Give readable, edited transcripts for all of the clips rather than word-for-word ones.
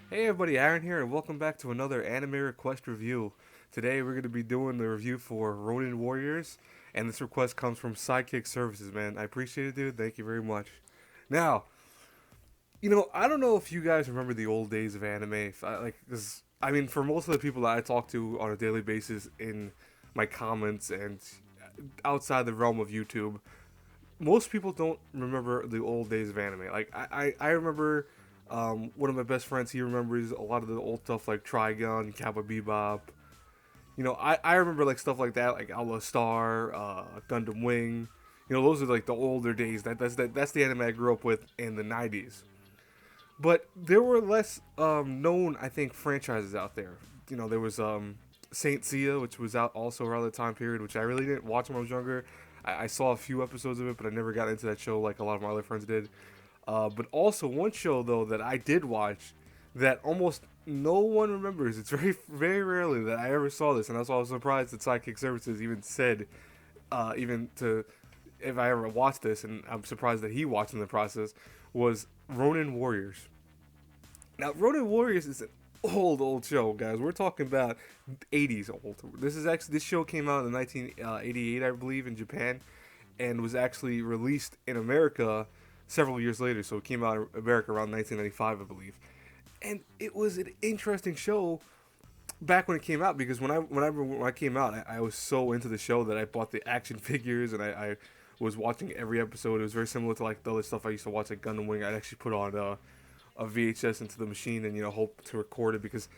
Hey everybody, Aaron here, and welcome back to another anime request review. Today we're going to be doing the review for Ronin Warriors, and this request comes from Sidekick Services, man. I appreciate it, dude. Thank you very much. Now, I don't know if you guys remember the old days of anime. If I, like, cause, I mean, for most of the people that I talk to on a daily basis in my comments and outside the realm of YouTube, most people don't remember the old days of anime. Like I remember one of my best friends. He remembers a lot of the old stuff like Trigun, Cowboy Bebop. I remember like stuff like that, like Outlaw Star, Gundam Wing. Those are like the older days. That's the anime I grew up with in the '90s. But there were less known, I think, franchises out there. There was Saint Seiya, which was out also around the time period, which I really didn't watch when I was younger. I saw a few episodes of it, but I never got into that show like a lot of my other friends did. But also one show though that I did watch that almost no one remembers. It's very rarely that I ever saw this, and that's why I was surprised that Sidekick Services even said, even to if I ever watched this, and I'm surprised that he watched in the process, was Ronin Warriors. Now, Ronin Warriors is an old show, guys. We're talking about '80s old. This show came out in 1988, I believe, in Japan, and was actually released in America several years later. So it came out in America around 1995, I believe. And it was an interesting show back when it came out because when I came out, I was so into the show that I bought the action figures and I was watching every episode. It was very similar to like the other stuff I used to watch, like Gundam Wing. I'd actually put on a VHS into the machine and hope to record it because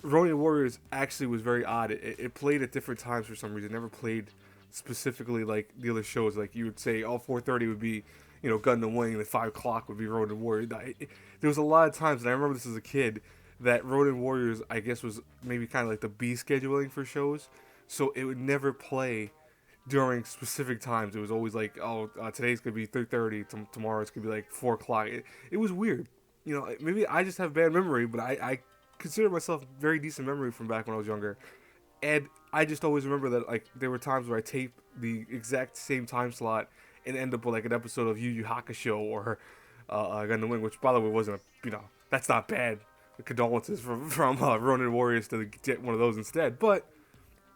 Ronin Warriors actually was very odd. It played at different times for some reason. It never played specifically like the other shows. Like you would say, 4:30 would be Gundam Wing, and then 5 o'clock would be Ronin Warriors. There was a lot of times, and I remember this as a kid, that Ronin Warriors I guess was maybe kind of like the B scheduling for shows, so it would never play during specific times. It was always like, today's gonna be 3:30, tomorrow it's gonna be like 4 o'clock. It was weird. Maybe I just have bad memory, but I consider myself very decent memory from back when I was younger, and I just always remember that like there were times where I taped the exact same time slot and end up with like an episode of Yu Yu Hakusho or Gundam Wing, which by the way wasn't that's not bad. Condolences from Ronin Warriors to get one of those instead, but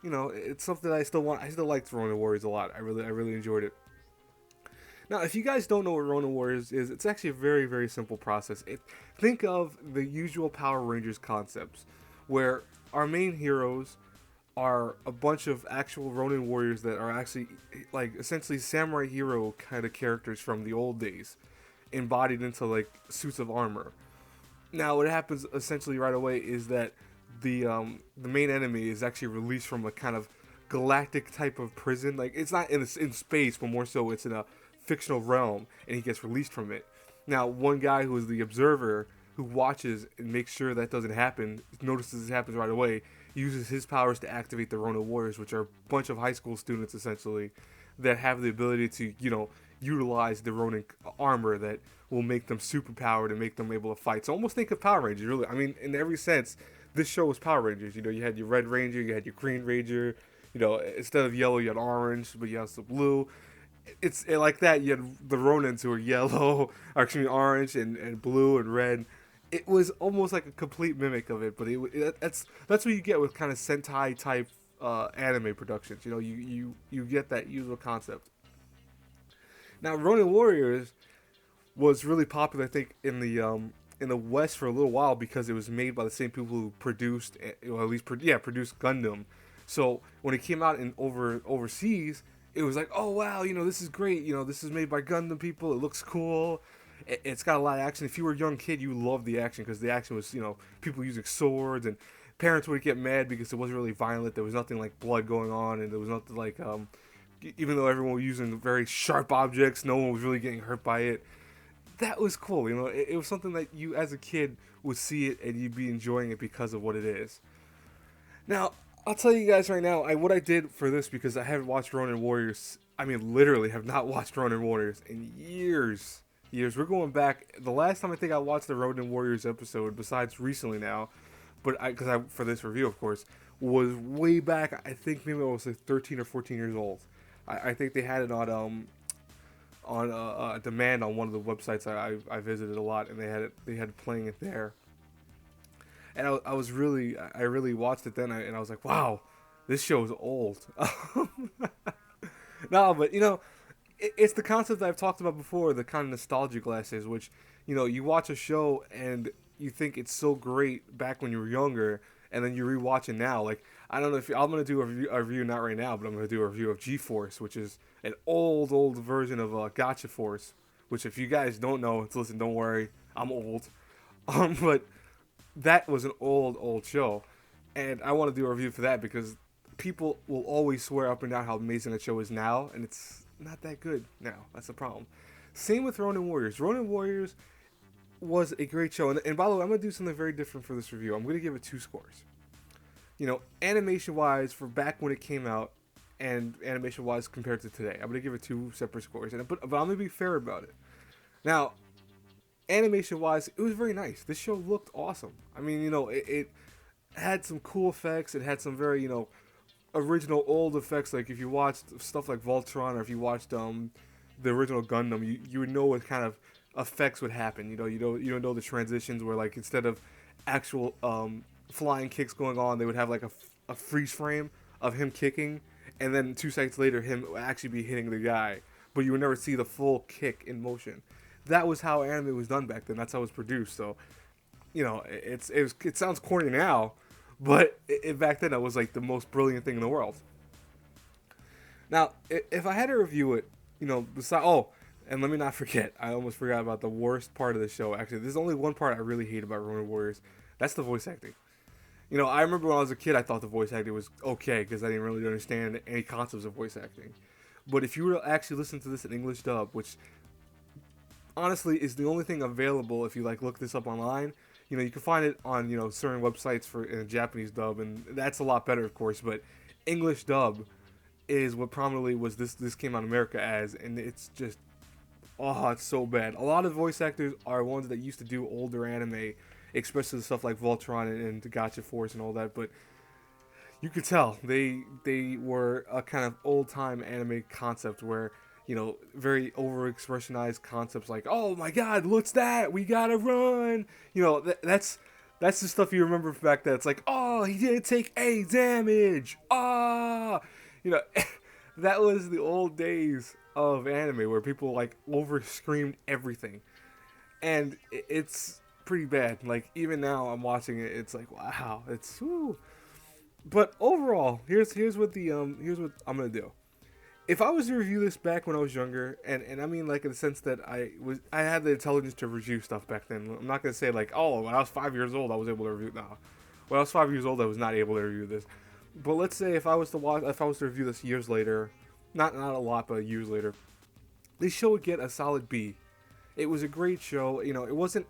it's something I still want. I still liked Ronin Warriors a lot. I really enjoyed it. Now, if you guys don't know what Ronin Warriors is, it's actually a very simple process. Think of the usual Power Rangers concepts, where our main heroes are a bunch of actual Ronin warriors that are actually like essentially samurai hero kind of characters from the old days, embodied into like suits of armor. Now, what happens essentially right away is that the main enemy is actually released from a kind of galactic type of prison. Like it's not in space, but more so it's in a fictional realm, and he gets released from it. Now, one guy who is the observer who watches and makes sure that doesn't happen, notices it happens right away, uses his powers to activate the Ronin Warriors, which are a bunch of high school students essentially that have the ability to, utilize the Ronin armor that will make them super powered and make them able to fight. So almost think of Power Rangers, really. I mean, in every sense, this show was Power Rangers. You had your Red Ranger, you had your Green Ranger. Instead of yellow, you had orange, but you had some blue. Like that. You had the Ronins who were yellow, or excuse me, orange and blue and red. It was almost like a complete mimic of it, but that's what you get with kind of Sentai type anime productions. You get that usual concept. Now, Ronin Warriors was really popular, I think, in the West for a little while because it was made by the same people who produced, or at least produced Gundam. So when it came out in overseas, it was like, oh wow, this is great. This is made by Gundam people. It looks cool. It's got a lot of action. If you were a young kid, you loved the action because the action was people using swords, and parents would get mad because it wasn't really violent. There was nothing like blood going on, and there was nothing like even though everyone was using very sharp objects, no one was really getting hurt by it. That was cool. It was something that you as a kid would see it and you'd be enjoying it because of what it is. Now, I'll tell you guys right now, what I did for this because I haven't watched Ronin Warriors. I mean, literally have not watched Ronin Warriors in years. Years. We're going back. The last time I think I watched the Ronin Warriors episode, besides recently now, but because I for this review, of course, was way back. I think maybe I was like 13 or 14 years old. I think they had it on demand on one of the websites I visited a lot, and they had it playing it there. and I really watched it then, and I was like, wow, this show is old. No, but it's the concept that I've talked about before, the kind of nostalgia glasses, which you watch a show and you think it's so great back when you were younger, and then you rewatch it now. Like I don't know if I'm gonna do a review not right now, but I'm gonna do a review of G-Force, which is an old version of Gotcha Force. Which if you guys don't know, listen, don't worry, I'm old. But that was an old show, and I want to do a review for that because people will always swear up and down how amazing that show is now, and it's not that good now. That's the problem. Same with Ronin Warriors. Ronin Warriors was a great show, and by the way, I'm gonna do something very different for this review. I'm gonna give it 2 scores. Animation wise, for back when it came out, and animation wise compared to today, I'm gonna give it 2 separate scores. But I'm gonna be fair about it. Now, animation wise, it was very nice. This show looked awesome. I mean, it had some cool effects. It had some very, original old effects. Like if you watched stuff like Voltron, or if you watched the original Gundam, you would know what kind of effects would happen. You don't know the transitions where like instead of actual flying kicks going on, they would have like a freeze frame of him kicking, and then 2 seconds later him actually be hitting the guy, but you would never see the full kick in motion. That was how anime was done back then. That's how it was produced. So, it sounds corny now, but back then it was like the most brilliant thing in the world. Now, if I had to review it, and let me not forget, I almost forgot about the worst part of the show. Actually, there's only one part I really hate about Ronin Warriors. That's the voice acting. I remember when I was a kid, I thought the voice acting was okay because I didn't really understand any concepts of voice acting. But if you were to actually listen to this in English dub, which honestly is the only thing available if you like look this up online, you can find it on certain websites for in Japanese dub, and that's a lot better, of course. But English dub is what prominently was this came out in America as, and it's just it's so bad. A lot of voice actors are ones that used to do older anime, especially stuff like Voltron and Gotcha Force and all that, but you could tell they were a kind of old time anime concept where very over expressionized concepts like, oh my god, what's that, we gotta run, that's the stuff you remember back then. It's like, oh, he didn't take any damage, that was the old days of anime where people like over screamed everything, and it's pretty bad. Like even now I'm watching it, it's like, wow, it's whew. But overall, here's what here's what I'm gonna do. If I was to review this back when I was younger, and I mean like in the sense that I had the intelligence to review stuff back then. I'm not gonna say like, oh, when I was 5 years old I was able to review. No, when I was 5 years old I was not able to review this. But let's say if I was to review this years later, not a lot, but years later, this show would get a solid B. It was a great show. It wasn't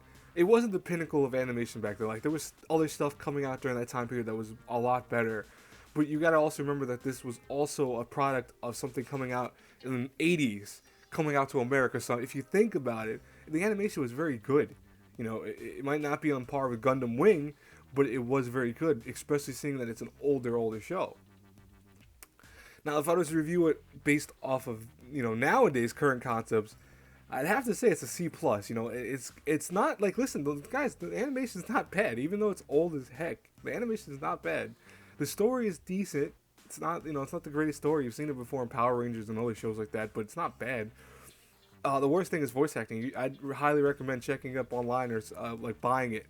the pinnacle of animation back then. Like there was other stuff coming out during that time period that was a lot better. But you gotta also remember that this was also a product of something coming out in the 80s, coming out to America. So if you think about it, the animation was very good. It might not be on par with Gundam Wing, but it was very good, especially seeing that it's an older show. Now, if I was to review it based off of nowadays current concepts, I'd have to say it's a C plus. It's not like, listen, guys, the animation is not bad, even though it's old as heck. The animation is not bad. The story is decent. It's not it's not the greatest story. You've seen it before in Power Rangers and other shows like that, but it's not bad. The worst thing is voice acting. I'd highly recommend checking up online or like buying it,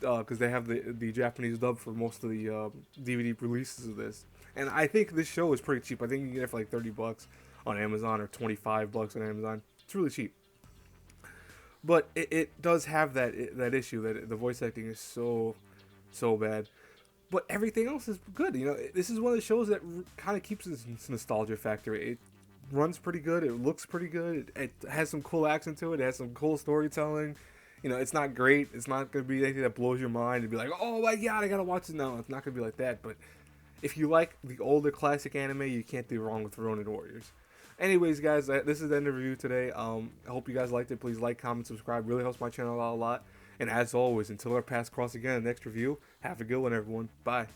because they have the Japanese dub for most of the DVD releases of this. And I think this show is pretty cheap. I think you can get it for like $30 on Amazon or $25 on Amazon. It's really cheap. But it does have that issue that the voice acting is so bad. But everything else is good. This is one of the shows that kind of keeps this nostalgia factor. It runs pretty good. It looks pretty good. It has some cool action to it. It has some cool storytelling. It's not great. It's not going to be anything that blows your mind and be like, oh my god, I got to watch this. No, it's not going to be like that. But if you like the older classic anime, you can't do wrong with Ronin Warriors. Anyways, guys, this is the end of the review today. I hope you guys liked it. Please like, comment, subscribe. Really helps my channel out a lot. And as always, until our paths cross again in the next review, have a good one, everyone. Bye.